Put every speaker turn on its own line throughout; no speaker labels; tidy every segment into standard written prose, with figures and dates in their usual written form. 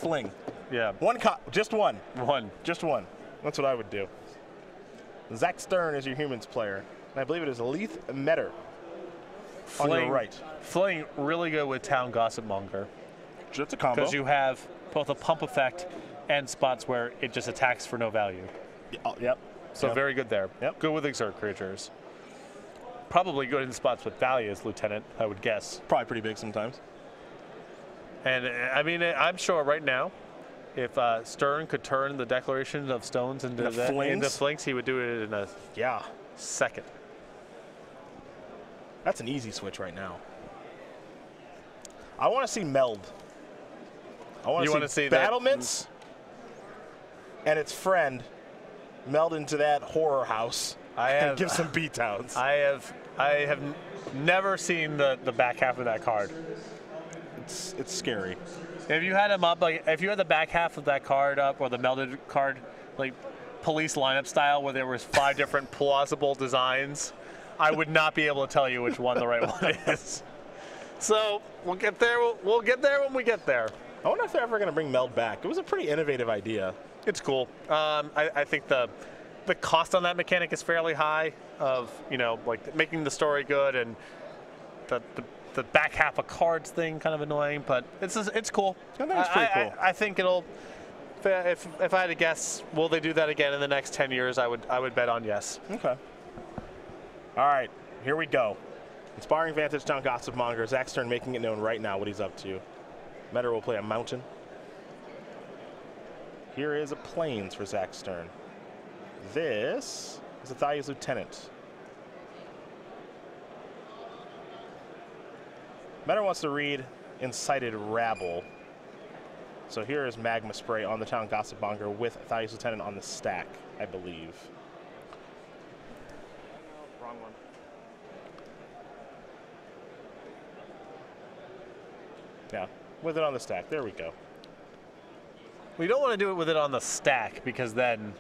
fling.
Yeah.
Just one.
One.
Just one. That's what I would do. Zach Stern is your humans player. And I believe it is Leith Meador on your right.
Fling really good with Town Gossipmonger.
That's a combo.
Because you have both a pump effect and spots where it just attacks for no value.
Yep.
So very good there.
Yep.
Good with exert creatures. Probably good in spots with value as Lieutenant, I would guess.
Probably pretty big sometimes.
And I mean, I'm sure right now, if Stern could turn the Declaration of Stones into flings, he would do it in a second.
That's an easy switch right now. I want to see meld. I want to see battlements and its friend meld into that horror house and give some beatdowns.
I have never seen the back half of that card.
It's scary.
If you had him up, like if you had the back half of that card up, or the melded card, like police lineup style, where there was 5 different plausible designs, I would not be able to tell you which one the right one is. So we'll get there. We'll get there when we get there.
I wonder if they're ever going to bring meld back. It was a pretty innovative idea.
It's cool. I think the cost on that mechanic is fairly high. Of like making the story good, and the back half of cards thing kind of annoying, but it's cool.
I think it's pretty cool.
I think it'll. If I had to guess, will they do that again in the next 10 years? I would bet on yes.
Okay. All right, here we go. Inspiring Vantage Town Gossipmonger. Zach Stern making it known right now what he's up to. Meador will play a mountain. Here is a plains for Zach Stern. This is Athalia's Lieutenant. Meador wants to read Incited Rabble. So here is Magma Spray on the Town Gossipmonger with Athalia's Lieutenant on the stack, I believe. Wrong one. Yeah, with it on the stack. There we go.
We don't want to do it with it on the stack, because then.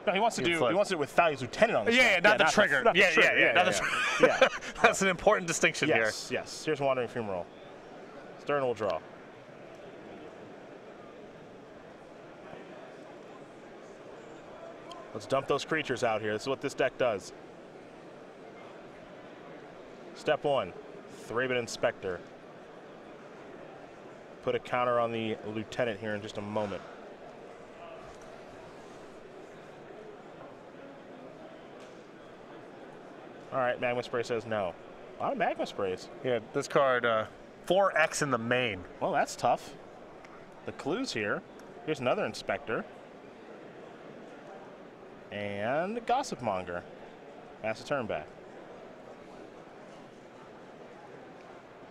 No, he wants to do. He wants it with Athalia's Lieutenant on the stack.
Not the trigger.
Yeah.
That's an important distinction here.
Yes. Here's Wandering Fumarole. Stern will draw. Let's dump those creatures out here. This is what this deck does. Step 1, Thraben Inspector. Put a counter on the Lieutenant here in just a moment. All right, Magma Spray says no. A lot of Magma Sprays.
Yeah, this card, 4X in the main.
Well, that's tough. The clues here. Here's another Inspector. And Gossipmonger. That's a turn back.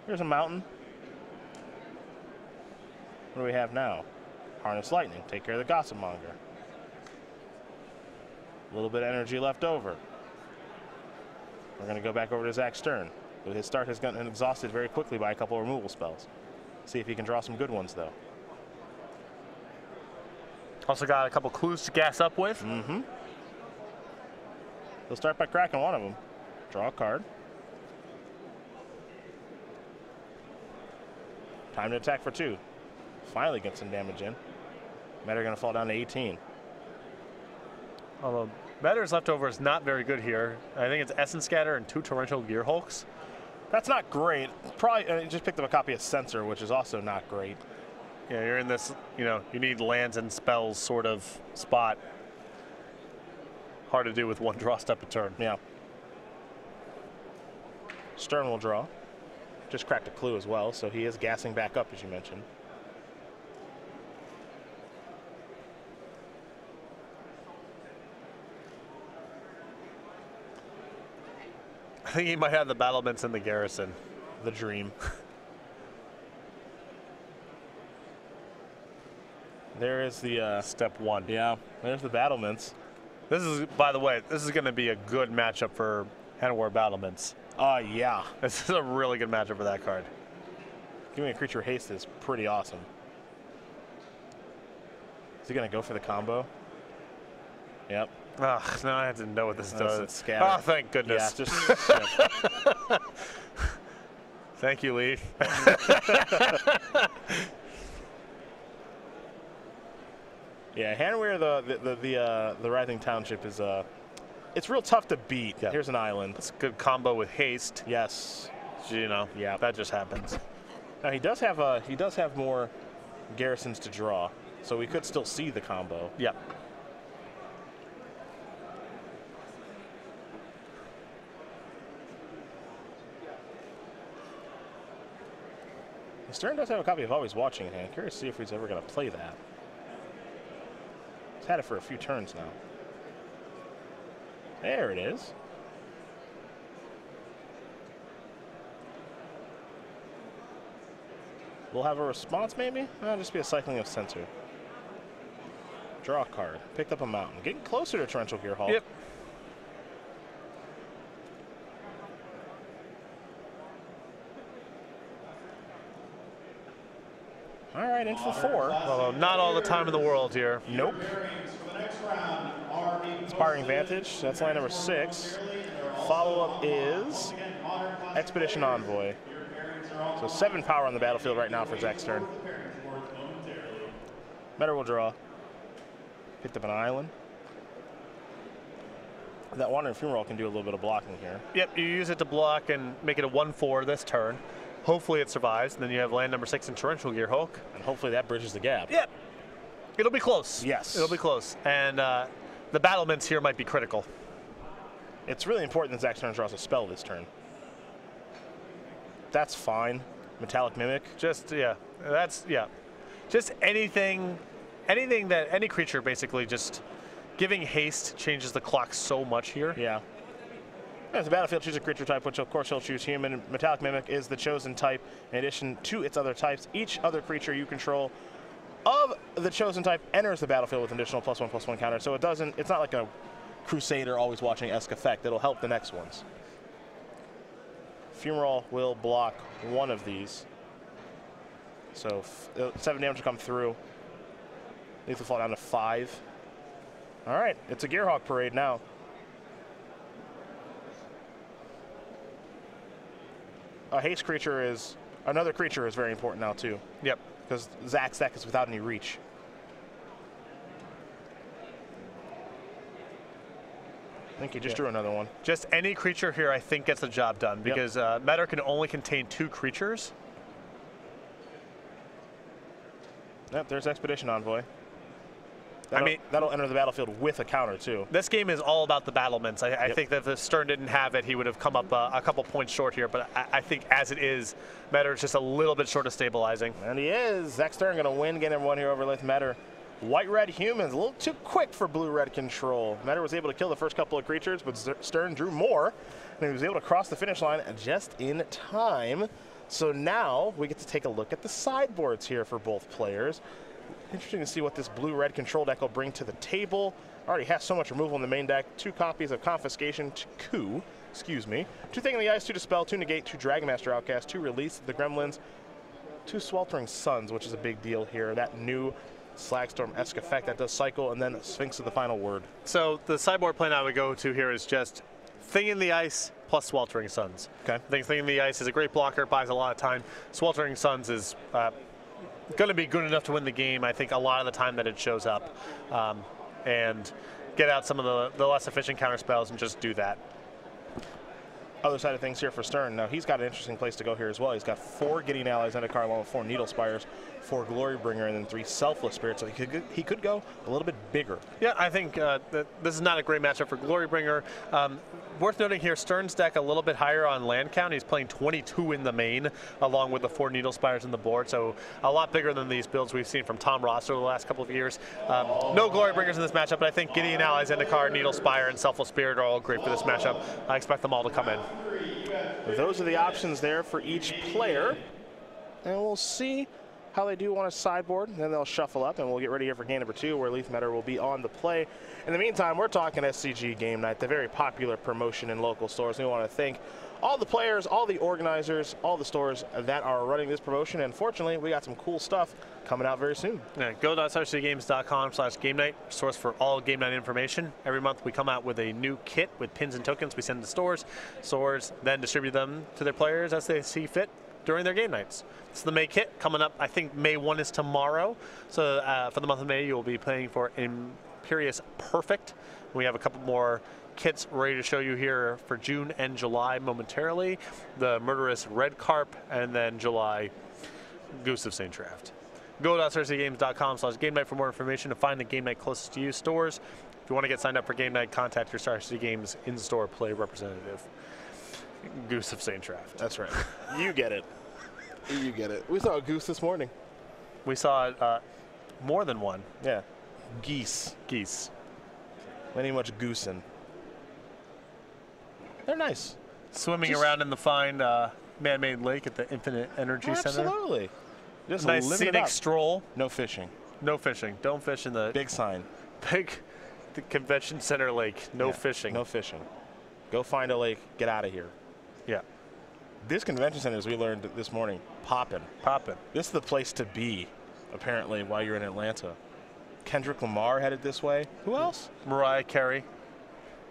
Here's a mountain. What do we have now? Harness Lightning. Take care of the Gossipmonger. A little bit of energy left over. We're going to go back over to Zach Stern. But his start has gotten exhausted very quickly by a couple of removal spells. See if he can draw some good ones, though.
Also got a couple clues to gas up with.
Mm-hmm. He'll start by cracking one of them. Draw a card. Time to attack for 2. Finally get some damage in. Meador going to fall down to 18.
Although Meador's leftover is not very good here. I think it's Essence Scatter and 2 Torrential Gear Hulks.
That's not great. Probably just picked up a copy of Censor, which is also not great.
Yeah, you're in this, you need lands and spells sort of spot. Hard to do with 1 draw step a turn.
Yeah. Stern will draw. Just cracked a clue as well, so he is gassing back up, as you mentioned.
I think he might have the battlements in the garrison.
The dream. There is the
step 1.
Yeah, there's the battlements.
This is, by the way, this is going to be a good matchup for Hanwar Battlements.
Yeah.
This is a really good matchup for that card.
Giving a creature haste is pretty awesome. Is he going to go for the combo? Yep.
Ugh, now I have to know what this does.
It's scatter.
Oh, thank goodness.
Yeah, just
Thank you, Leith.
Yeah, Hanweir, the Rising Township is it's real tough to beat. Yeah. Here's an island.
It's a good combo with haste.
Yes.
You know, yeah, that just happens.
Now he does have more garrisons to draw, so we could still see the combo.
Yeah.
Stern does have a copy of Always Watching in hand. Curious to see if he's ever going to play that. He's had it for a few turns now. There it is. We'll have a response, maybe? That'll just be a cycling of Censor. Draw a card. Picked up a mountain. Getting closer to Torrential Gearhulk.
Yep.
All right, in for 4.
Although not all the time in the world here.
Nope. Inspiring Vantage. That's line number 6. Follow-up is Expedition Envoy. So 7 power on the battlefield right now for Zach's turn. Meador will draw. Picked up an island. That Wandering Funeral can do a little bit of blocking here.
Yep, you use it to block and make it a 1/4 this turn. Hopefully it survives, and then you have land number 6 in Torrential Gearhulk.
And hopefully that bridges the gap.
Yep. It'll be close.
Yes.
It'll be close. And the battlements here might be critical.
It's really important that Zach's turn draws a spell this turn. That's fine. Metallic Mimic.
Just, yeah. That's, yeah. Just anything that, any creature basically just giving haste changes the clock so much here.
Yeah. As the battlefield, choose a creature type, which of course he'll choose human. Metallic Mimic is the chosen type. In addition to its other types, each other creature you control of the chosen type enters the battlefield with an additional +1/+1 counter. So it's not like a Crusader Always Watching-esque effect. It'll help the next ones. Funeral will block one of these. So 7 damage will come through. Leith will fall down to 5. All right, it's a Gearhulk parade now. A haste creature is, another creature is very important now too.
Yep.
Because Zach's deck is without any reach. I think he just drew another one.
Just any creature here I think gets the job done because Meador can only contain 2 creatures.
Yep, there's Expedition Envoy. That'll enter the battlefield with a counter too.
This game is all about the battlements. I think that if Stern didn't have it, he would have come up a couple points short here. But I think as it is, Meador is just a little bit short of stabilizing.
And he is. Zach Stern going to win, getting everyone here over Leith Meador. White-red humans, a little too quick for blue-red control. Meador was able to kill the first couple of creatures, but Stern drew more, and he was able to cross the finish line just in time. So now we get to take a look at the sideboards here for both players. Interesting to see what this blue-red control deck will bring to the table. Already has so much removal in the main deck. 2 copies of Confiscation, 2 Thing in the Ice, 2 Dispel, 2 Negate, 2 Dragonmaster Outcast, 2 Release the Gremlins, 2 Sweltering Suns, which is a big deal here. That new Slagstorm-esque effect that does cycle, and then Sphinx of the Final Word.
So the sideboard plan I would go to here is just Thing in the Ice plus Sweltering Suns.
Okay.
I think Thing in the Ice is a great blocker, buys a lot of time. Sweltering Suns is going to be good enough to win the game, I think, a lot of the time that it shows up. And get out some of the less efficient counter spells and just do that.
Other side of things here for Stern. Now, he's got an interesting place to go here as well. He's got 4 Gideon Allies and a card along with 4 Needle Spires, 4 Glorybringer, and then 3 Selfless Spirits. So he could go a little bit bigger.
Yeah, I think that this is not a great matchup for Glorybringer. Worth noting here, Stern's deck a little bit higher on land count. He's playing 22 in the main, along with the 4 Needle Spires in the board. So a lot bigger than these builds we've seen from Tom Ross over the last couple of years. No Glorybringers in this matchup, but I think Gideon Allies, Endicard, Needle Spire, and Selfless Spirit are all great for this matchup. I expect them all to come in.
Those are the options there for each player. And we'll see how they do on a sideboard. Then they'll shuffle up, and we'll get ready here for game number 2, where Leith Meador will be on the play. In the meantime, we're talking SCG Game Night, the very popular promotion in local stores. We want to thank all the players, all the organizers, all the stores that are running this promotion. And fortunately, we got some cool stuff coming out very soon.
Yeah, go.scgames.com/game night, source for all game night information. Every month we come out with a new kit with pins and tokens we send to stores. Stores then distribute them to their players as they see fit. during their game nights. It's the May kit coming up. I think May 1 is tomorrow. So for the month of May, you'll be playing for Imperious Perfect. We have a couple more kits ready to show you here for June and July momentarily. The Murderous Red Carp, and then July Goose of St. Draft. Go to SRCGames.com/game night for more information to find the game night closest to you stores. If you want to get signed up for game night, contact your Star City Games in-store play representative. Goose of St. Draft.
That's right. You get it. You get it. We saw a goose this morning.
We saw more than one.
Yeah. Geese. Many much goosing. They're nice.
Swimming around in the fine man-made lake at the Infinite Energy Center.
Absolutely. Just
a nice scenic stroll.
No fishing.
No fishing. Don't fish in the
big sign.
The convention center lake. No fishing.
No fishing. Go find a lake. Get out of here.
Yeah.
This convention center, as we learned this morning, popping. This is the place to be, apparently, while you're in Atlanta. Kendrick Lamar headed this way. Who else?
Mariah Carey.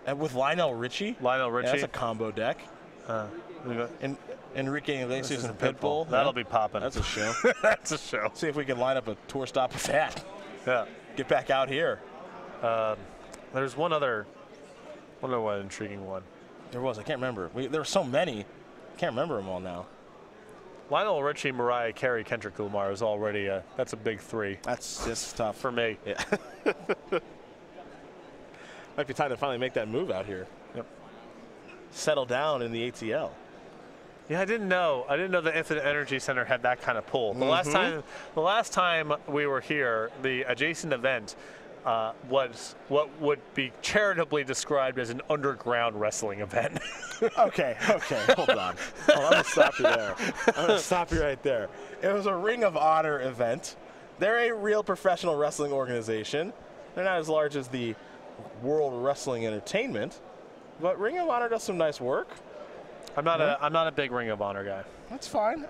And with Lionel Richie.
Yeah,
that's a combo deck. And Enrique Iglesias and Pitbull.
That'll be popping.
That's a show.
That's a show.
See if we can line up a tour stop with that.
Yeah.
Get back out here.
There's one other intriguing one.
There was. I can't remember. There were so many. I can't remember them all now.
Lionel Richie, Mariah Carey, Kendrick Lamar is already that's a big three.
That's just tough
for me.
Yeah. Might be time to finally make that move out here.
Yep.
Settle down in the ATL.
Yeah, I didn't know the Infinite Energy Center had that kind of pull. The last time we were here, the adjacent event was what would be charitably described as an underground wrestling event.
Okay, hold on. I'm going to stop you there. I'm going to stop you right there. It was a Ring of Honor event. They're a real professional wrestling organization. They're not as large as the World Wrestling Entertainment, but Ring of Honor does some nice work.
I'm not a big Ring of Honor guy.
That's fine.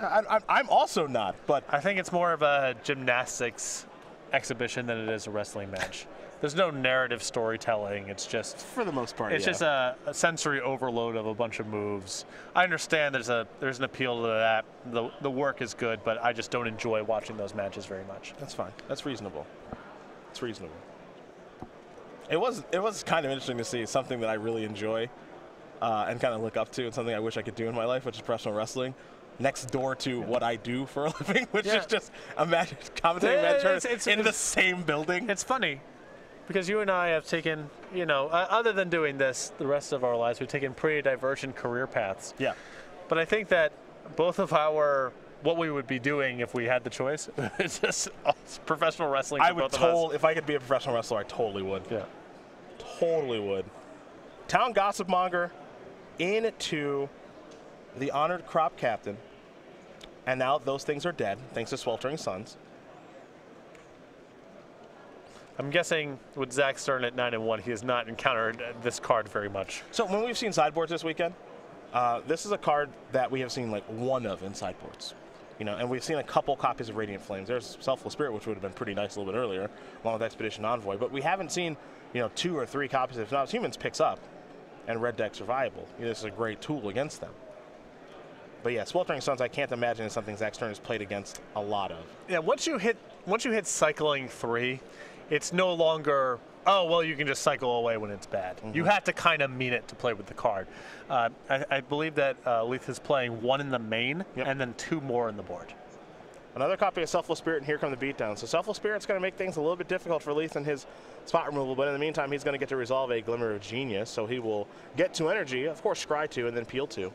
I'm also not, but
I think it's more of a gymnastics exhibition than it is a wrestling match. There's no narrative storytelling. It's just,
for the most part,
it's just a sensory overload of a bunch of moves. I understand there's an appeal to that. The work is good, but I just don't enjoy watching those matches very much.
That's fine. That's reasonable. It's reasonable. It was kind of interesting to see something that I really enjoy and kind of look up to, and something I wish I could do in my life, which is professional wrestling. Next door to what I do for a living, which is just commentating match tournaments in the same building.
It's funny because you and I have taken, other than doing this the rest of our lives, we've taken pretty divergent career paths.
Yeah.
But I think that both of what we would be doing if we had the choice, it's just professional wrestling.
If I could be a professional wrestler, I totally would.
Yeah.
Totally would. Town gossip monger into the honored crop captain, and now those things are dead thanks to Sweltering Suns.
I'm guessing with Zach Stern at 9-1, he has not encountered this card very much.
So when we've seen sideboards this weekend, this is a card that we have seen like one of in sideboards. And we've seen a couple copies of Radiant Flames. There's Selfless Spirit, which would have been pretty nice a little bit earlier, along with Expedition Envoy. But we haven't seen, 2 or 3 copies. If not, Humans picks up, and red decks are viable. This is a great tool against them. But yeah, Sweltering Suns, I can't imagine is something Zach Stern has played against a lot of.
Yeah, once you hit cycling 3, it's no longer, oh, well, you can just cycle away when it's bad. Mm-hmm. You have to kind of mean it to play with the card. I believe that Leith is playing 1 in the main, and then 2 more in the board.
Another copy of Selfless Spirit, and here come the beatdowns. So Selfless Spirit's going to make things a little bit difficult for Leith and his spot removal, but in the meantime, he's going to get to resolve a Glimmer of Genius, so he will get 2 energy, of course, scry 2, and then peel 2.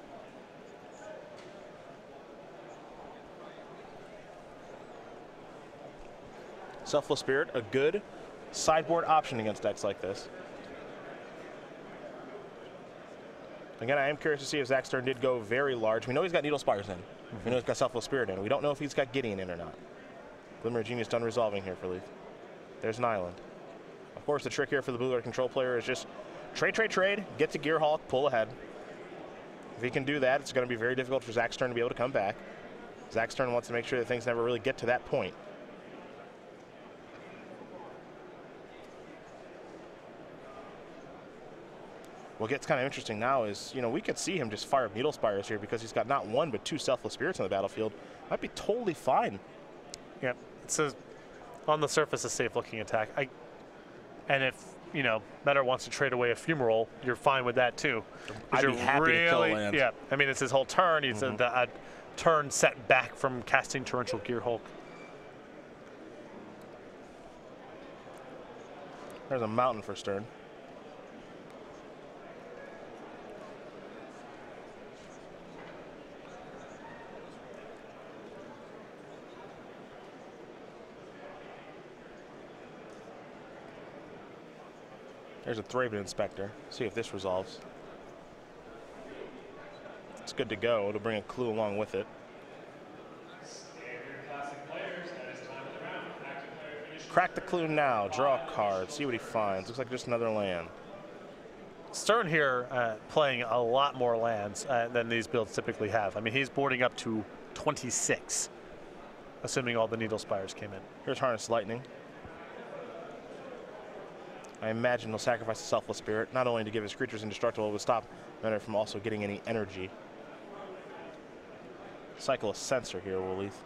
Selfless Spirit, a good sideboard option against decks like this. Again, I am curious to see if Zach Stern did go very large. We know he's got Needle Spires in. We know he's got Selfless Spirit in. We don't know if he's got Gideon in or not. Glimmer of Genius done resolving here for Leith. There's an island. Of course, the trick here for the blue red control player is just trade, get to Gearhulk, pull ahead. If he can do that, it's going to be very difficult for Zach Stern to be able to come back. Zach Stern wants to make sure that things never really get to that point. what gets kind of interesting now is, you know, we could see him just fire Needle Spires here because he's got not one but two Selfless Spirits on the battlefield. Might be totally fine.
Yeah, it's a, on the surface a safe-looking attack. And if, you know, Meador wants to trade away a Fumarole, you're fine with that too.
I'd be happy to kill a land.
Yeah, I mean, it's his whole turn. He's a turn set back from casting Torrential Gearhulk.
There's a mountain for Stern. There's a Thraben Inspector. See if this resolves. It's good to go. It'll bring a clue along with it. Crack the clue now. Draw a card. See what he finds. Looks like just another land.
Stern here playing a lot more lands than these builds typically have. I mean, he's boarding up to 26, assuming all the Needle Spires came in.
Here's Harness Lightning. I imagine he'll sacrifice a Selfless Spirit, not only to give his creatures indestructible, but stop Meador from also getting any energy. Cycle a Censor here, will Leith.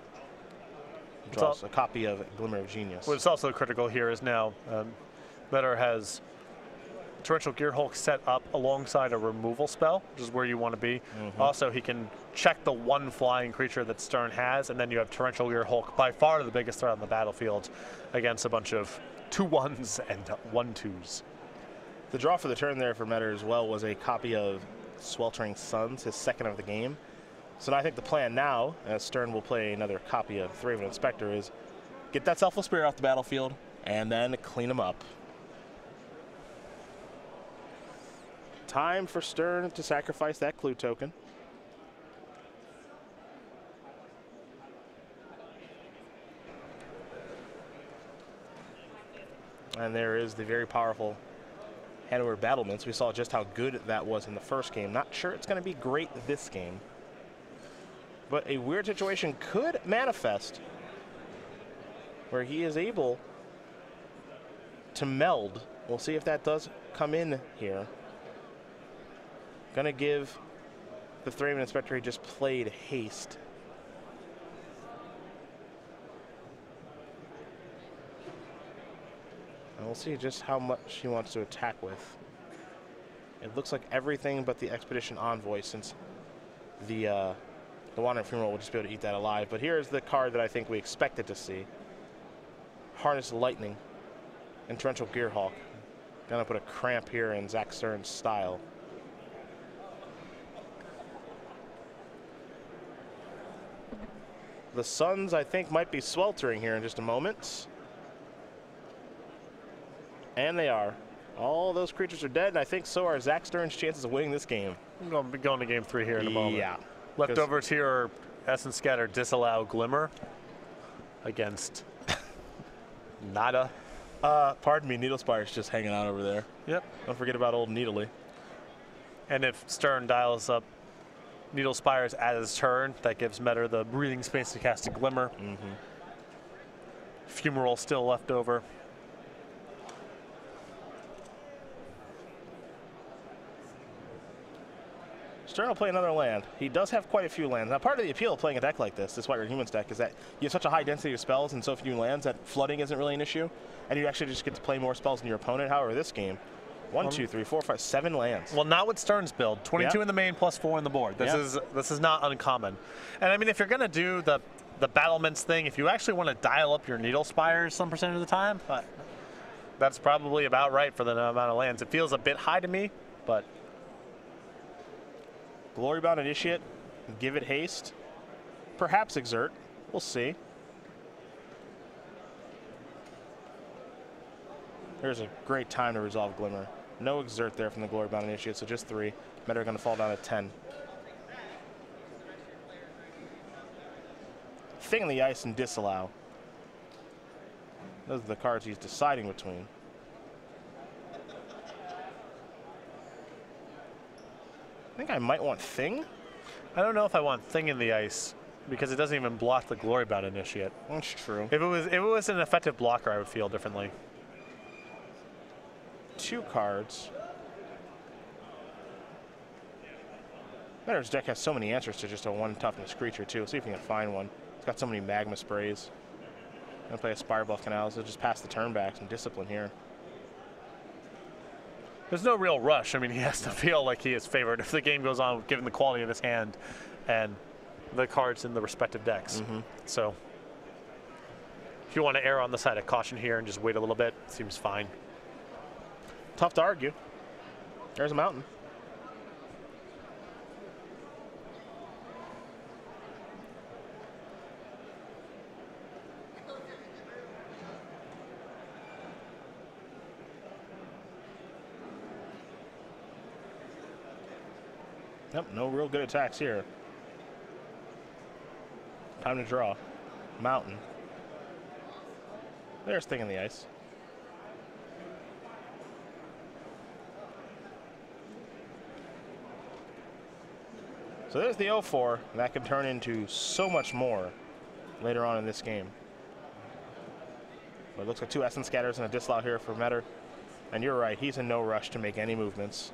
Draws a copy of Glimmer of Genius.
What's also critical here is now Meador has Torrential Gearhulk set up alongside a removal spell, which is where you want to be. Also, he can check the one flying creature that Stern has, and then you have Torrential Gearhulk, by far the biggest threat on the battlefield, against a bunch of 2/1s and 1/2s.
The draw for the turn there for Meador as well was a copy of Sweltering Suns, his second of the game. So now I think the plan now, as Stern will play another copy of Thraben Inspector, is get that Selfless Spirit off the battlefield and then clean him up. Time for Stern to sacrifice that clue token. And there is the very powerful Hanover Battlements. We saw just how good that was in the first game. Not sure it's going to be great this game. But a weird situation could manifest where he is able to meld. We'll see if that does come in here. Going to give the Thraben Inspector he just played haste. And we'll see just how much he wants to attack with. It looks like everything but the Expedition Envoy, since the Wandering Fumarole will just be able to eat that alive. But here's the card that I think we expected to see. Harness Lightning and Torrential Gearhulk. Gonna put a cramp here in Zach Stern's style. The Suns, I think, might be sweltering here in just a moment. And they are. All those creatures are dead, and I think so are Zach Stern's chances of winning this game.
I'm going to be going to game 3 here in a moment.
Yeah.
Leftovers here are SCGATL disallow Glimmer against nada.
Pardon me, Needle Spire's just hanging out over there.
Yep.
Don't forget about old Needly.
And if Stern dials up Needle Spires at his turn, that gives Meador the breathing space to cast a Glimmer. Fumarole still left over.
Stern will play another land. He does have quite a few lands. Now, part of the appeal of playing a deck like this White Red Humans deck, is that you have such a high density of spells and so few lands that flooding isn't really an issue, and you actually just get to play more spells than your opponent. However, this game, 1, 2, 3, 4, 5, 7 lands.
Well, not with Stern's build. 22 in the main plus 4 on the board. This is not uncommon. And I mean, if you're going to do the battlements thing, if you actually want to dial up your Needle Spires some percent of the time, that's probably about right for the amount of lands. It feels a bit high to me, but
Glorybound Initiate, give it haste. Perhaps Exert. We'll see. There's a great time to resolve Glimmer. No Exert there from the Glorybound Initiate, so just 3. Meador going to fall down at 10. Thing in the Ice and Disallow. Those are the cards he's deciding between. I think I might want Thing.
I don't know if I want Thing in the Ice because it doesn't even block the Glorybound Initiate.
That's true.
If it was an effective blocker, I would feel differently.
2 cards. Meador's deck has so many answers to just a 1 toughness creature, too. See if we can find one. It's got so many magma sprays. Gonna play a Spire Bluff Canal, so just pass the turn back. Some discipline here.
There's no real rush. I mean, he has to feel like he is favored if the game goes on, given the quality of his hand and the cards in the respective decks. So if you want to err on the side of caution here and just wait a little bit, seems fine.
Tough to argue. There's a mountain. Yep, no real good attacks here. Time to draw. Mountain. There's Thing in the Ice. So there's the 0-4, and that can turn into so much more later on in this game. But it looks like 2 Essence Scatters and a Dislot here for Meador. And you're right, he's in no rush to make any movements.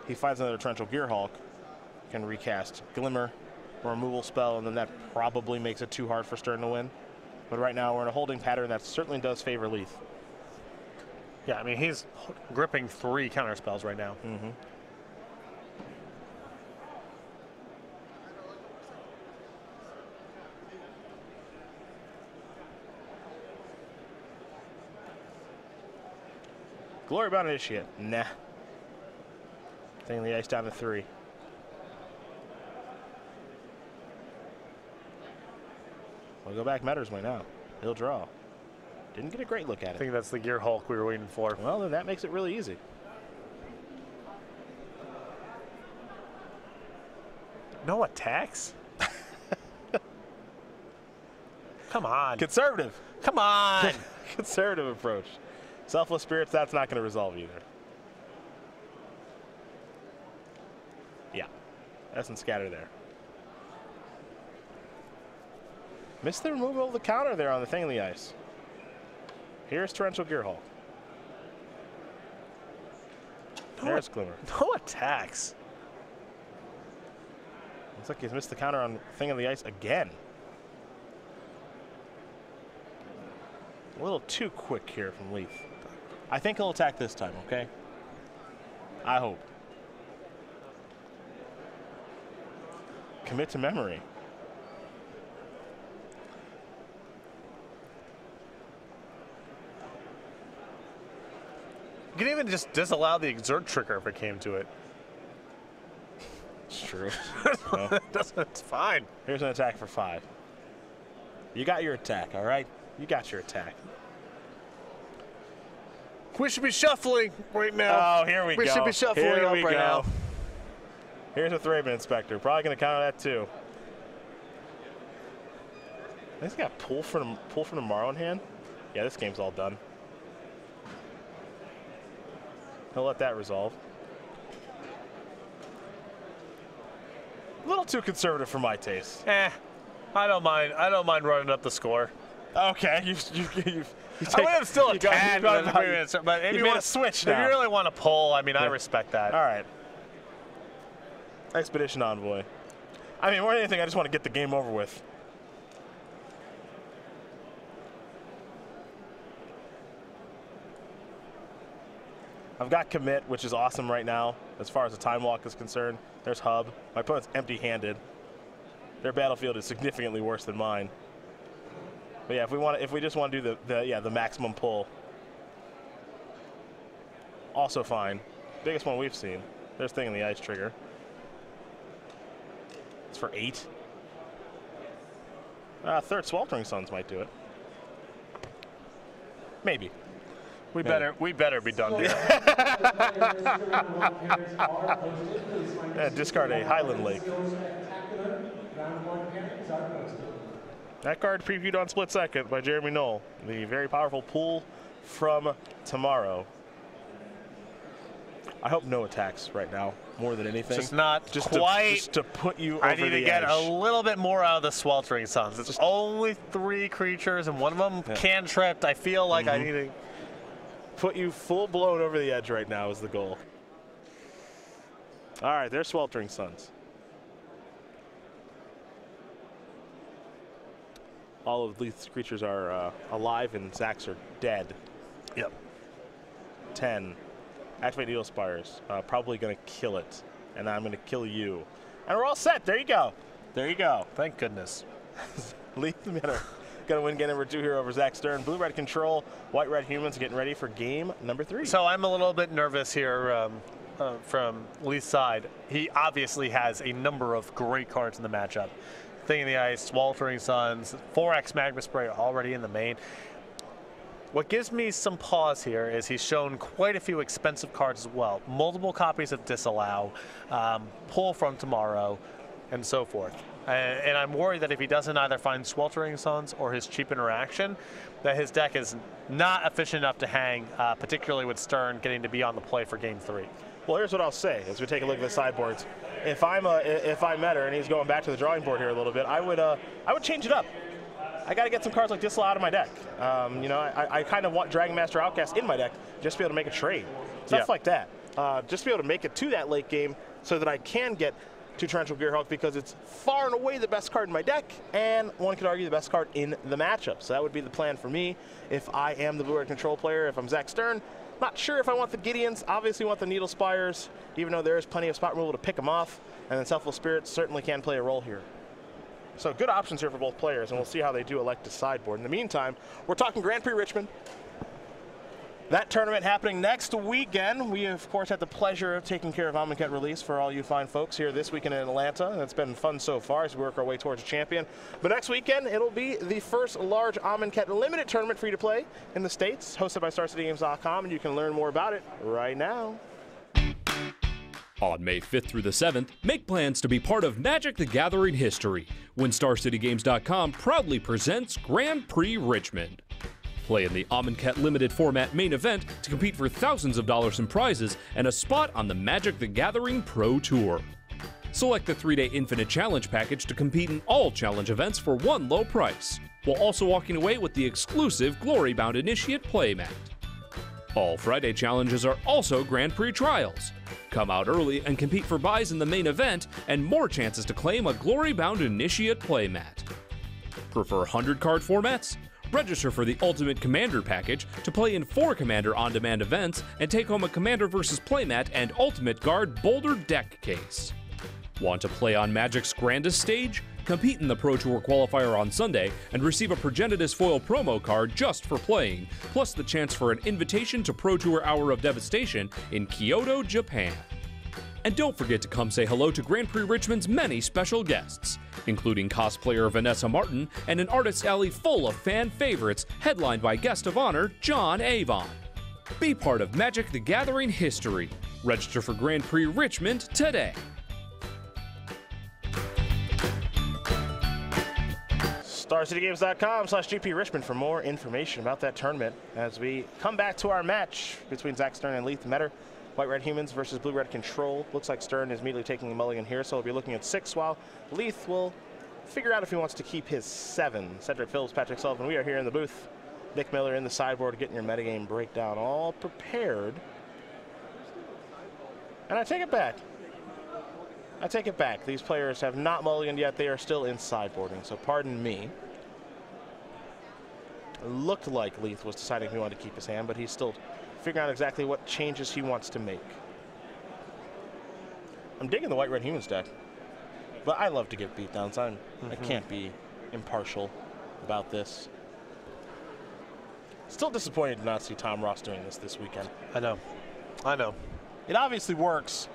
He finds another Torrential Gearhulk, can recast Glimmer, a removal spell, and then that probably makes it too hard for Stern to win. But right now we're in a holding pattern that certainly does favor Leith.
Yeah, I mean, he's gripping 3 counter spells right now.
Glorybound Initiate, nah. Thing in the Ice down to 3. We'll go back Meador's way now. He'll draw. Didn't get a great look at
I
it.
think that's the Gearhulk we were waiting for.
Well, then that makes it really easy.
No attacks? Come on.
Conservative.
Come on.
Conservative approach. Selfless Spirits, that's not going to resolve either. Yeah. Essence Scatter there. Missed the removal of the counter there on the Thing in the Ice. Here's Torrential Gearhulk. There's Glimmer.
No attacks.
Looks like he's missed the counter on Thing in the Ice again. A little too quick here from Leith. I think he'll attack this time, okay? I hope. Commit to memory.
You can even just disallow the Exert trigger if it came to it.
It's true.
It's fine.
Here's an attack for 5. You got your attack, all right? You got your attack.
We should be shuffling right now.
Oh, here we go.
We should be shuffling
here
up
we
right
go.
now.
Here's a Thraben Inspector. Probably going to counter that too. He's got pull from tomorrow in hand. Yeah, this game's all done. He'll let that resolve. A little too conservative for my taste.
I don't mind. I don't mind running up the score.
Okay, you
I would have still attacked, but if
you
you
made
want
a switch
if
now.
you really want to pull, I mean, I respect that.
All right. Expedition Envoy. I mean, more than anything, I just want to get the game over with. I've got Commit, which is awesome right now as far as the Time Walk is concerned. There's Hub. My opponent's empty-handed. Their battlefield is significantly worse than mine. But yeah, if we just want to do the maximum pull, also fine. Biggest one we've seen. There's Thing in the Ice trigger. It's for 8. Third Sweltering Suns might do it. Maybe.
We better be done here.
Discard a Highland Lake. That card previewed on Split Second by Jeremy Knoll. The very powerful pull from tomorrow. I hope no attacks right now, more than anything.
Just not quite.
Just to put you over the edge.
I need to get a little bit more out of the Sweltering Suns. It's only 3 creatures, and one of them cantripped. I feel like I need to
put you full blown over the edge right now is the goal. All right, there's Sweltering Suns. All of Leith's creatures are alive and Zach's are dead.
Yep.
10. Activate Needle Spires. Probably going to kill it. And I'm going to kill you. And we're all set. There you go. There you go.
Thank goodness.
Leith Meador going to win game number 2 here over Zach Stern. Blue-red control. White-red humans getting ready for game number 3.
So I'm a little bit nervous here from Leith's side. He obviously has a number of great cards in the matchup. Thing in the Ice, Sweltering Suns, 4X Magma Spray already in the main. What gives me some pause here is he's shown quite a few expensive cards as well. Multiple copies of Disallow, Pull from Tomorrow, and so forth. And I'm worried that if he doesn't either find Sweltering Suns or his cheap interaction, that his deck is not efficient enough to hang, particularly with Stern getting to be on the play for game 3.
Well, here's what I'll say as we take a look at the sideboards. If I'm Meador and he's going back to the drawing board here a little bit, I would change it up. I got to get some cards like Disallow out of my deck. You know, I kind of want Dragon Master Outcast in my deck just to be able to make a trade, stuff like that. Just to be able to make it to that late game so that I can get to Torrential Gearhulk because it's far and away the best card in my deck, and one could argue the best card in the matchup. So that would be the plan for me if I am the blue-red control player. If I'm Zach Stern, not sure if I want the Gideons. Obviously want the Needle Spires, even though there is plenty of spot removal to pick them off. And then Selfless Spirits certainly can play a role here. So good options here for both players, and we'll see how they do elect to sideboard. In the meantime, we're talking Grand Prix Richmond. That tournament happening next weekend. We, of course, had the pleasure of taking care of Amonkhet release for all you fine folks here this weekend in Atlanta, and it's been fun so far as we work our way towards a champion. But next weekend, it'll be the first large Amonkhet limited tournament for you to play in the States, hosted by StarCityGames.com, and you can learn more about it right now.
On May 5th through the 7th, make plans to be part of Magic the Gathering history when StarCityGames.com proudly presents Grand Prix Richmond. Play in the Amonkhet Limited Format main event to compete for thousands of dollars in prizes and a spot on the Magic the Gathering Pro Tour. Select the 3-day Infinite Challenge package to compete in all challenge events for one low price, while also walking away with the exclusive Glory-bound Initiate playmat. All Friday challenges are also Grand Prix trials. Come out early and compete for buys in the main event and more chances to claim a Glory-bound Initiate playmat. Prefer 100-card formats? Register for the Ultimate Commander package to play in 4 Commander on-demand events and take home a Commander vs. Playmat and Ultimate Guard Boulder deck case. Want to play on Magic's grandest stage? Compete in the Pro Tour qualifier on Sunday and receive a Progenitus Foil promo card just for playing, plus the chance for an invitation to Pro Tour Hour of Devastation in Kyoto, Japan. And don't forget to come say hello to Grand Prix Richmond's many special guests, including cosplayer Vanessa Martin and an artist alley full of fan favorites headlined by guest of honor John Avon. Be part of Magic the Gathering history. Register for Grand Prix Richmond today.
StarCityGames.com/GP Richmond for more information about that tournament as we come back to our match between Zach Stern and Leith Meador. White-red humans versus blue-red control. Looks like Stern is immediately taking a mulligan here, so we'll be looking at 6 while Leith will figure out if he wants to keep his 7. Cedric Phillips, Patrick Sullivan, we are here in the booth. Nick Miller in the sideboard getting your metagame breakdown all prepared. And I take it back. I take it back. These players have not mulliganed yet. They are still in sideboarding, so pardon me. It looked like Leith was deciding if he wanted to keep his hand, but he's still figuring out exactly what changes he wants to make. I'm digging the white-red humans deck, but I love to give beatdowns. I can't be impartial about this. Still disappointed to not see Tom Ross doing this weekend.
I know. I know.
It obviously works.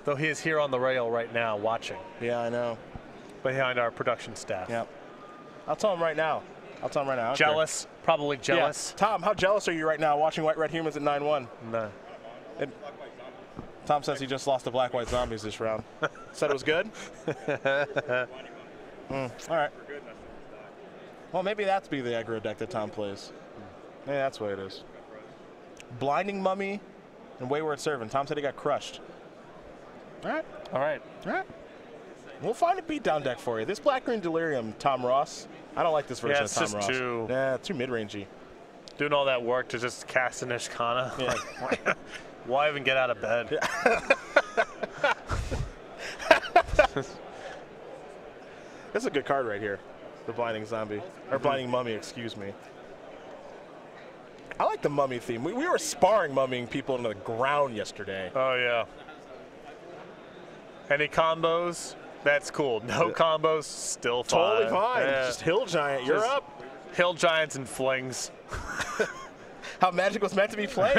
Though he is here on the rail right now watching.
Yeah, I know.
Behind our production staff.
Yep. I'll tell him right now.
Jealous. Probably jealous.
Yeah. Tom, how jealous are you right now watching White-Red Humans at 9-1?
No.
Tom says he just lost to Black-White Zombies this round. Said it was good? All right. Well, maybe that's be the aggro deck that Tom plays. Maybe that's what it is. Blinding Mummy and Wayward Servant. Tom said he got crushed. All right.
All right.
All right. We'll find a beatdown deck for you. This Black-Green Delirium, Tom Ross. I don't like this version of Tom Ross. Too mid-rangey.
Doing all that work to just cast an Ishkana. Yeah. Like, why even get out of bed?
This is a good card right here. The Blinding Zombie. Or Blinding Mummy, excuse me. I like the mummy theme. We were sparring mummying people into the ground yesterday.
Oh, yeah. Any combos? That's cool. No combos, still fine.
Totally fine.
Yeah.
Just Hill Giant, you're
Just
up.
Hill Giants and flings.
How Magic was meant to be played.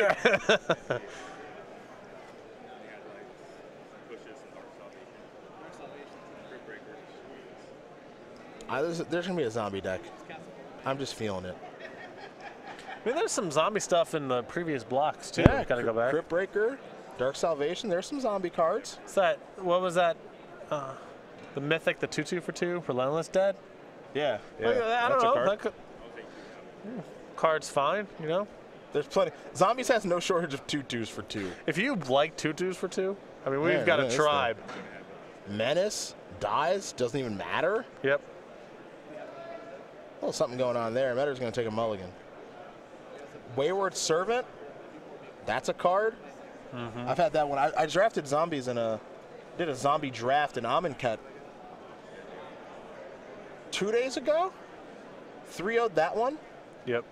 There's going to be a zombie deck. I'm just feeling it.
I mean, there's some zombie stuff in the previous blocks, too.
Yeah,
Gotta go back.
Crypt Breaker, Dark Salvation, there's some zombie cards.
What's that? What was that? The Mythic, the 2/2 for 2, Relentless Dead?
Yeah.
Look at that. I
That's
don't
a
know.
card.
That could, card's fine, you know?
There's plenty. Zombies has no shortage of 2/2s for 2.
If you like 2/2s for 2, I mean, we've
Yeah,
got
yeah,
a
that's
tribe.
Menace, dies, doesn't even matter.
Yep.
A little something going on there. Matter's going to take a mulligan. Wayward Servant, that's a card. I've had that one. I drafted zombies did a zombie draft in Amonkhet 2 days ago. 3-0'd that one.
Yep.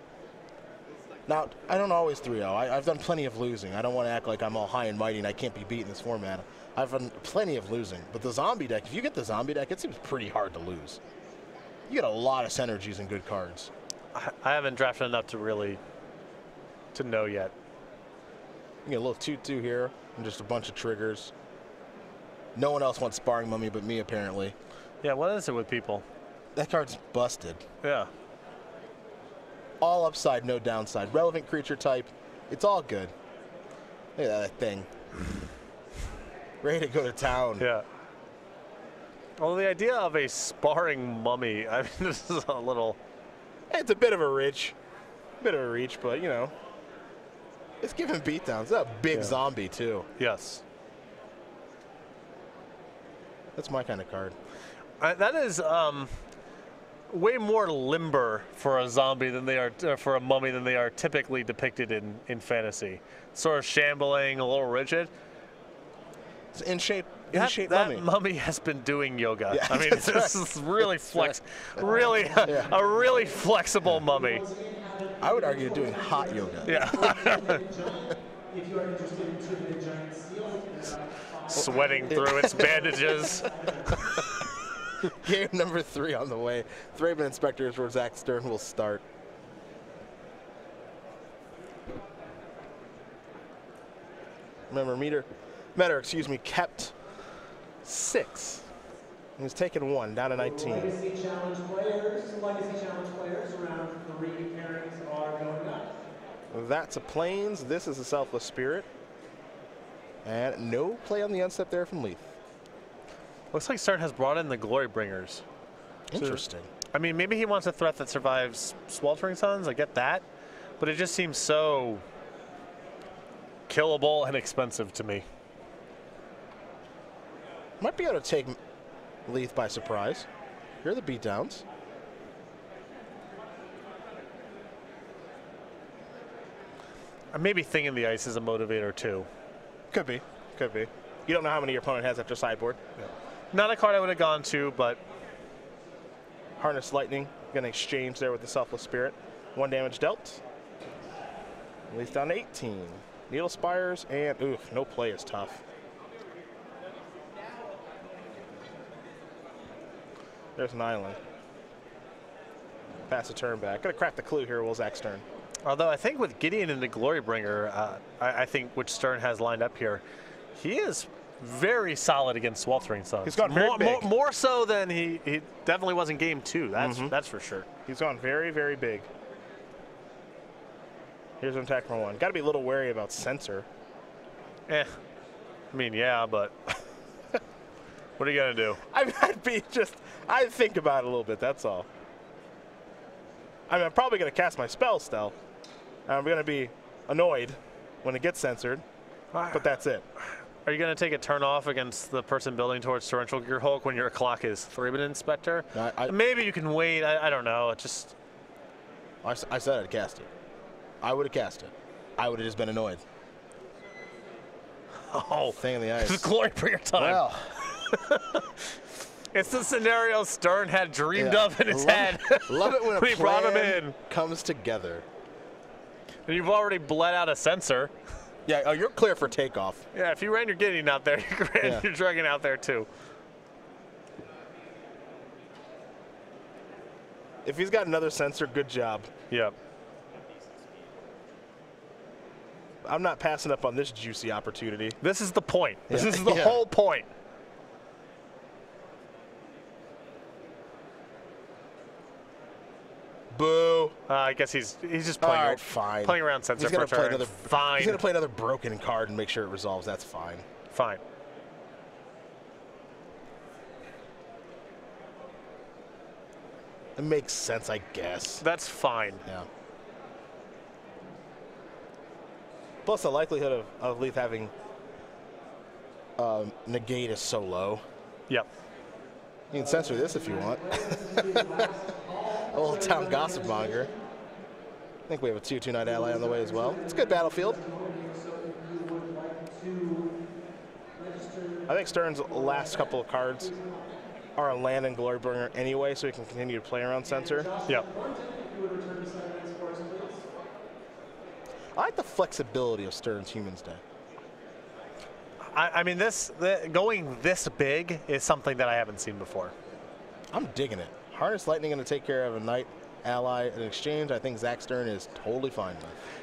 Now, I don't always 3-0. I've done plenty of losing. I don't want to act like I'm all high and mighty and I can't be beat in this format. I've done plenty of losing. But the zombie deck, if you get the zombie deck, it seems pretty hard to lose. You get a lot of synergies and good cards.
I haven't drafted enough to really to know yet.
You get a little 2/2 here and just a bunch of triggers. No one else wants Sparring Mummy but me, apparently.
Yeah, what is it with people?
That card's busted.
Yeah.
All upside, no downside. Relevant creature type. It's all good. Look at that thing. Ready to go to town.
Yeah. Well, the idea of a sparring mummy, I mean, this is a little...
It's a bit of a reach. But, you know. It's giving beatdowns. It's a big zombie, too.
Yes.
That's my kind of card.
That is way more limber for a zombie than they are for a mummy than they are typically depicted in fantasy. Sort of shambling, a little rigid.
It's in shape
That
mummy.
mummy has been doing yoga.
Yeah,
I mean,
that's
this is really really a really flexible mummy.
I would argue doing hot yoga.
Yeah. Sweating through its bandages.
Game number 3 on the way. Thraben Inspectors where Zach Stern will start. Remember, Meador, kept 6. He was taking 1, down to 19.
Legacy challenge players around 3 pairings are going up.
That's a Plains. This is a Selfless Spirit. And no play on the unstep there from Leith.
Looks like Stern has brought in the Glory Bringers.
Interesting.
I mean, maybe he wants a threat that survives Sweltering Suns. I get that. But it just seems so killable and expensive to me.
Might be able to take Leith by surprise. Here are the beatdowns.
Maybe Thing in the Ice is a motivator too.
Could be. You don't know how many your opponent has after sideboard.
Yeah. Not a card I would have gone to, but
Harness Lightning, gonna exchange there with the Selfless Spirit. 1 damage dealt. Leith down to 18. Needle Spires and oof, no play is tough. There's an island. Pass a turn back. Gonna crack the clue here, will Zach Stern.
although I think with Gideon and the Glorybringer, I think which Stern has lined up here, he is very solid against Sweltering Suns.
He's gone very big.
More so than he definitely was in game 2. That's for sure.
He's gone very, very big. Here's an attack for 1. Got to be a little wary about Censor.
I mean, yeah, but what are you gonna do?
I'd think about it a little bit. That's all. I mean, I'm probably gonna cast my spell still. I'm gonna be annoyed when it gets censored, but that's it.
Are you going to take a turn off against the person building towards Torrential Gear Hulk when your clock is Thraben Inspector? Maybe you can wait. I don't know. It just.
I said I'd cast it. I would have cast it. I would have just been annoyed.
Oh,
Thing in the ice.
It's glory for your time.
Well,
It's the scenario Stern had dreamed of in his head.
Love it when a
he brought him
plan
in.
comes together.
And you've already bled out a sensor.
Yeah, oh, you're clear for takeoff.
Yeah, if you ran your Gideon out there, you ran your Dragon out there too.
If he's got another sensor, good job.
Yep.
I'm not passing up on this juicy opportunity.
This is the point. This
Yeah.
is the
Yeah.
whole point.
Boo.
I guess he's just playing,
All right, fine.
playing around sensor
He's gonna
for
play
turn.
another.
Fine.
He's gonna play another broken card and make sure it resolves. That's fine.
Fine.
It makes sense, I guess.
That's fine.
Yeah. Plus, the likelihood of Leith having negate is so low.
Yep.
You can censor this if you want. Old town gossip monger. I think we have a 2/2 Knight ally on the way as well. It's a good battlefield. I think Stern's last couple of cards are a land and Glorybringer anyway, so he can continue to play around censor.
Yep.
I like the flexibility of Stern's Humans Day.
I mean, going this big is something that I haven't seen before.
I'm digging it. Harness Lightning going to take care of a Knight ally in exchange. I think Zach Stern is totally fine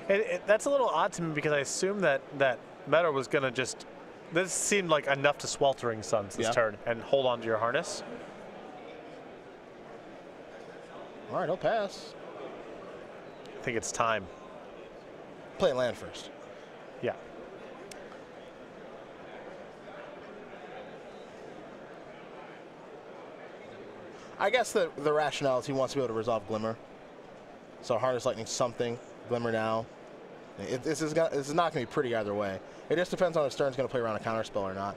with.
That's a little odd to me because I assumed that Meador was going to just. This seemed like enough to Sweltering Suns this turn and hold on to your harness.
All right, he'll pass.
I think it's time.
Play land first.
Yeah.
I guess the rationale is he wants to be able to resolve Glimmer. So Harness Lightning something, Glimmer now. This is not going to be pretty either way. It just depends on if Stern's going to play around a counterspell or not.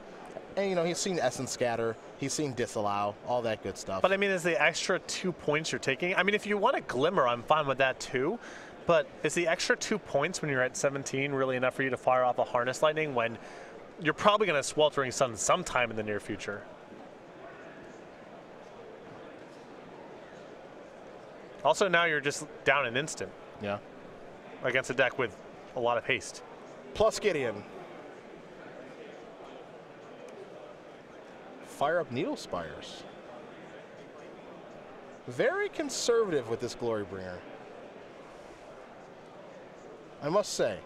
And, you know, he's seen Essence Scatter. He's seen Disallow, all that good stuff.
But, I mean, is the extra 2 points you're taking? I mean, if you want a Glimmer, I'm fine with that too. But is the extra 2 points when you're at 17 really enough for you to fire off a Harness Lightning when you're probably going to Sweltering Sun sometime in the near future? Also, now you're just down an instant.
Yeah.
Against a deck with a lot of haste.
Plus Gideon. Fire up Needle Spires. Very conservative with this Glorybringer, I must say.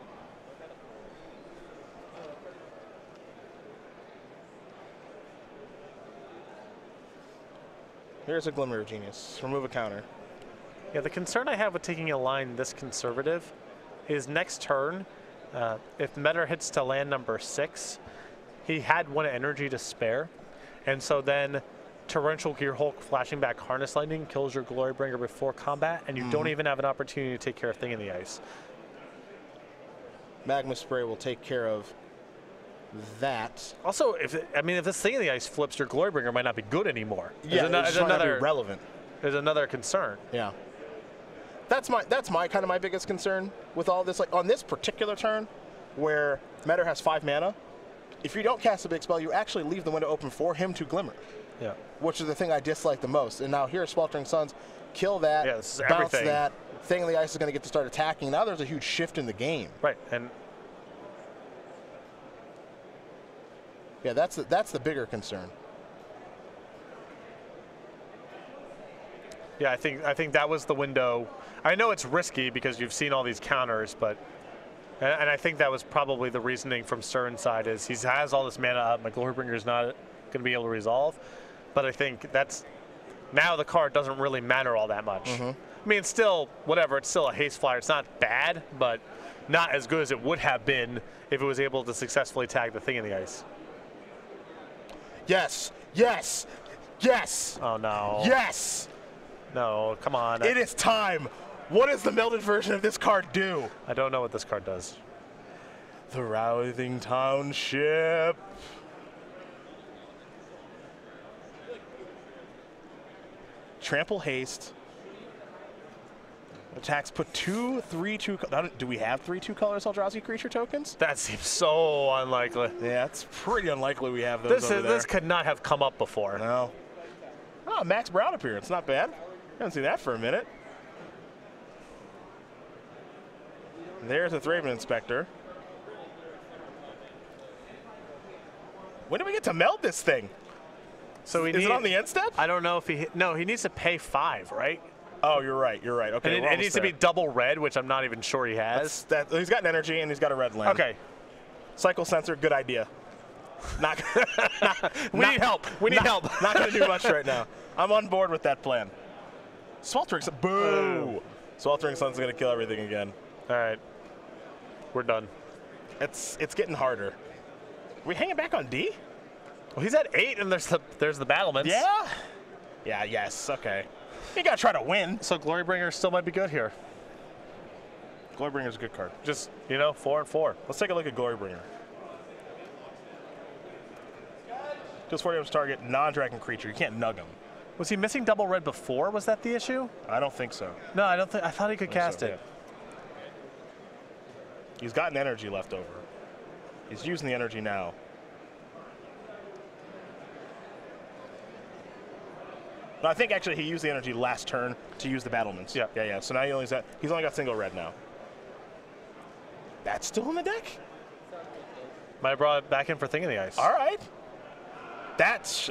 Here's a Glimmer of Genius. Remove a counter.
Yeah, the concern I have with taking a line this conservative is next turn, if Meador hits to land number 6, he had 1 energy to spare. And so then Torrential Gear Hulk flashing back Harness Lightning kills your Glorybringer before combat, and you don't even have an opportunity to take care of Thing in the Ice.
Magma Spray will take care of that.
Also, if this Thing in the Ice flips, your Glorybringer might not be good anymore.
Yeah, it's another relevant.
There's another concern.
Yeah. That's my kind of my biggest concern with all this. Like on this particular turn, where Meador has 5 mana, if you don't cast a big spell, you actually leave the window open for him to Glimmer.
Yeah.
Which is the thing I dislike the most. And now here, Sweltering Suns, kill that,
yeah, this is
bounce
everything.
that. Thing in the Ice is going to get to start attacking. Now there's a huge shift in the game.
Right, and
yeah, that's the bigger concern.
yeah, I think that was the window. I know it's risky because you've seen all these counters, but and I think that was probably the reasoning from Stern's side is he has all this mana up. My Glorybringer's not going to be able to resolve, but I think that's now the card doesn't really matter all that much. I mean, it's still whatever. It's still a haste flyer. It's not bad, but not as good as it would have been if it was able to successfully tag the Thing in the Ice.
Yes, yes, yes.
Oh no.
Yes.
No, come on.
It is time. What does the melded version of this card do?
I don't know what this card does.
The Writhing Township. Trample haste. Attacks put 2, 3, 2. Do we have 3 2-color Eldrazi creature tokens?
That seems so unlikely.
Yeah, it's pretty unlikely we have those.
This could not have come up before.
No. Oh, Max Brown appearance. Not bad. Haven't seen that for a minute. There's a Thraben Inspector. When do we get to meld this thing?
So
Is it on the end step?
I don't know if he needs to pay 5, right?
Oh, you're right. You're right. Okay,
and it needs to be double red, which I'm not even sure he has.
He's got an energy and he's got a red land.
Okay.
Cycle sensor, good idea.
We need help. We need help.
Not going to do much right now. I'm on board with that plan. Sweltering Sun. Boo! Sweltering Sun's going to kill everything again.
All right. We're done.
It's getting harder. Are we hanging back on D?
Well, he's at 8, and there's the battlements.
Yeah? Yeah, yes. Okay. You got to try to win.
So Glorybringer still might be good here.
Glorybringer's a good card.
Just, 4 and 4.
Let's take a look at Glorybringer. Deals 40 damage to target non-dragon creature. You can't nug him.
Was he missing double red before? Was that the issue?
I don't think so.
No, I don't think. I thought he could cast it.
Yeah. He's got an energy left over. He's using the energy now. No, I think actually he used the energy last turn to use the battlements.
Yeah.
Yeah. So now he's only got single red now. That's still in the deck?
Might have brought it back in for Thing in the Ice.
All right.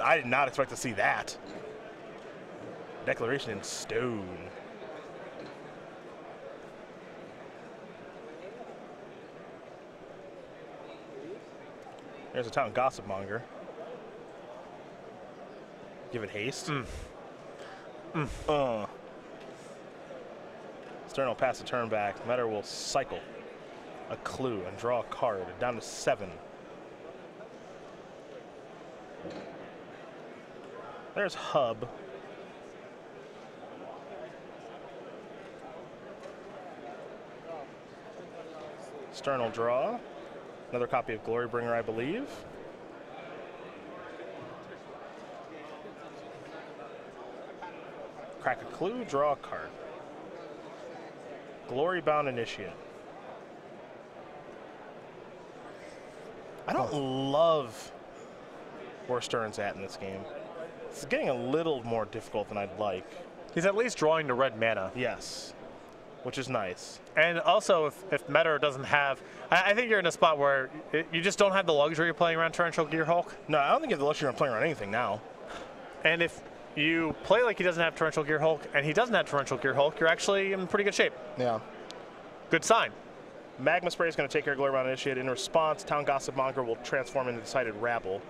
I did not expect to see that. Declaration in stone. There's a Town Gossip Monger. Give it haste. Stern will pass the turn back. Meador will cycle a clue and draw a card down to 7. There's Hub. Stern will draw. Another copy of Glorybringer, I believe. Crack a clue, draw a card. Glorybound Initiate. I don't love where Stern's at in this game. It's getting a little more difficult than I'd like.
He's at least drawing the red mana.
Yes, which is nice.
And also, if Meador doesn't have, I think you're in a spot where you just don't have the luxury of playing around Torrential Gearhulk.
No, I don't think you have the luxury of playing around anything now.
And if you play like he doesn't have Torrential Gearhulk and he doesn't have Torrential Gearhulk, you're actually in pretty good shape.
Yeah.
Good sign.
Magma Spray is going to take care of Glorybound Initiate. In response, Town Gossip Monger will transform into Decided Rabble.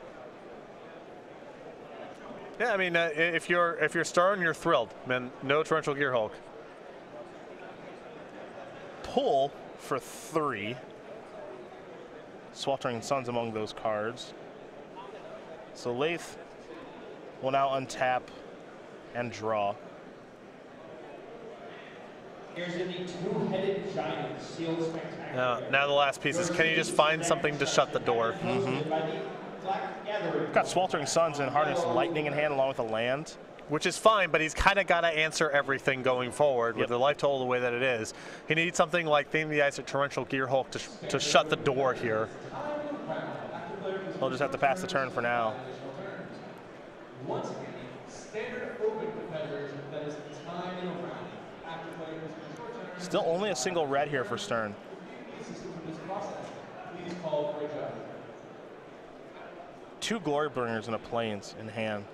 Yeah, I mean, if you're Stern, you're thrilled. Man, no Torrential Gearhulk.
Pull for 3. Sweltering Suns among those cards. So Leith will now untap and draw.
Here's in the two-headed giant sealed spectacular.
Now the last piece is, can you just find something to shut the door?
Got Sweltering Suns and Harness Lightning in hand along with a land.
Which is fine, but he's kind of got to answer everything going forward with the life total the way that it is. He needs something like Theme of the Ice or Torrential Gearhulk to shut the door here.
He'll just have to pass the turn for now.
Once again, standard open competitors that is time in a round. After players in
Still only a single red here for Stern.
this process, please call for a judge.
2 Glorybringers and a Plains in hand.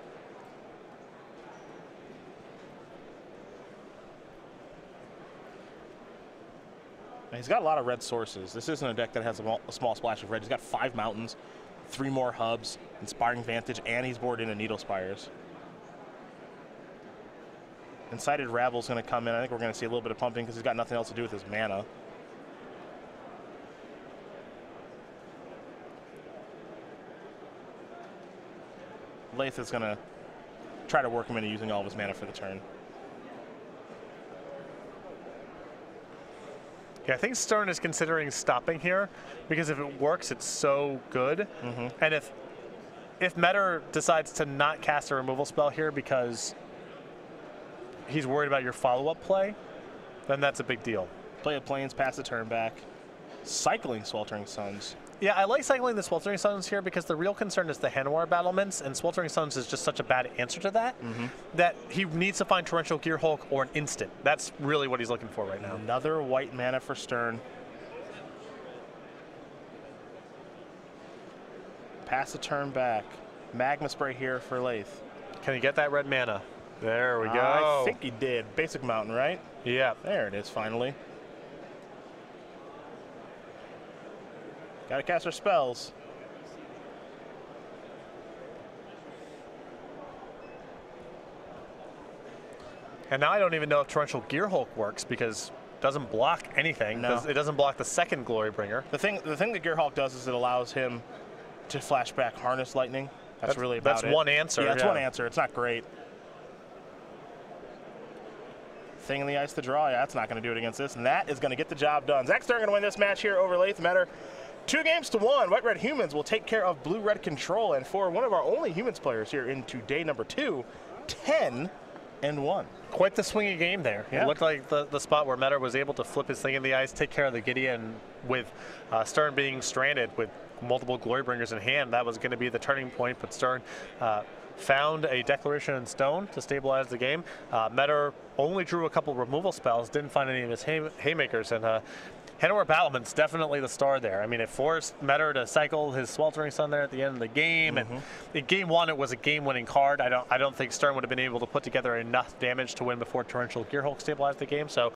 And he's got a lot of red sources. This isn't a deck that has a small splash of red. He's got 5 mountains, 3 more hubs, Inspiring Vantage, and he's bored into Needle Spires. Incited Rabble's going to come in. I think we're going to see a little bit of pumping because he's got nothing else to do with his mana. Leith is going to try to work him into using all of his mana for the turn.
Yeah, I think Stern is considering stopping here because if it works, it's so good. And if Meador decides to not cast a removal spell here because he's worried about your follow-up play, then that's a big deal.
Play of Plains, pass the turn back. Cycling Sweltering Suns.
Yeah, I like cycling the Sweltering Suns here because the real concern is the Hanwar battlements, and Sweltering Suns is just such a bad answer to that that he needs to find Torrential Gearhulk or an instant. That's really what he's looking for right now.
Another white mana for Stern. Pass the turn back. Magma Spray here for Leith.
Can he get that red mana? There we go.
I think he did. Basic Mountain, right?
Yeah.
There it is, finally. Gotta cast our spells.
And now I don't even know if Torrential Gearhulk works because it doesn't block anything.
No.
It doesn't block the second Glorybringer.
The thing that Gearhulk does is it allows him to flash back Harness Lightning. That's really about it.
That's one answer.
Yeah, that's one answer. It's not great. Thing in the Ice to draw. Yeah, that's not going to do it against this. And that is going to get the job done. Zach Stern going to win this match here over Leith Meador. 2-1. White-Red Humans will take care of Blue-Red Control. And for one of our only Humans players here into day number 2, 10-1.
Quite the swingy game there.
Yeah.
It looked like the spot where Meador was able to flip his thing in the ice, take care of the Gideon with Stern being stranded with multiple Glorybringers in hand. That was going to be the turning point, but Stern found a Declaration in Stone to stabilize the game. Meador only drew a couple removal spells, didn't find any of his haymakers, and Hanwar Battlement's definitely the star there. I mean, it forced Meador to cycle his Sweltering Sun there at the end of the game, and in game 1 it was a game-winning card. I don't think Stern would have been able to put together enough damage to win before Torrential Gearhulk stabilized the game. So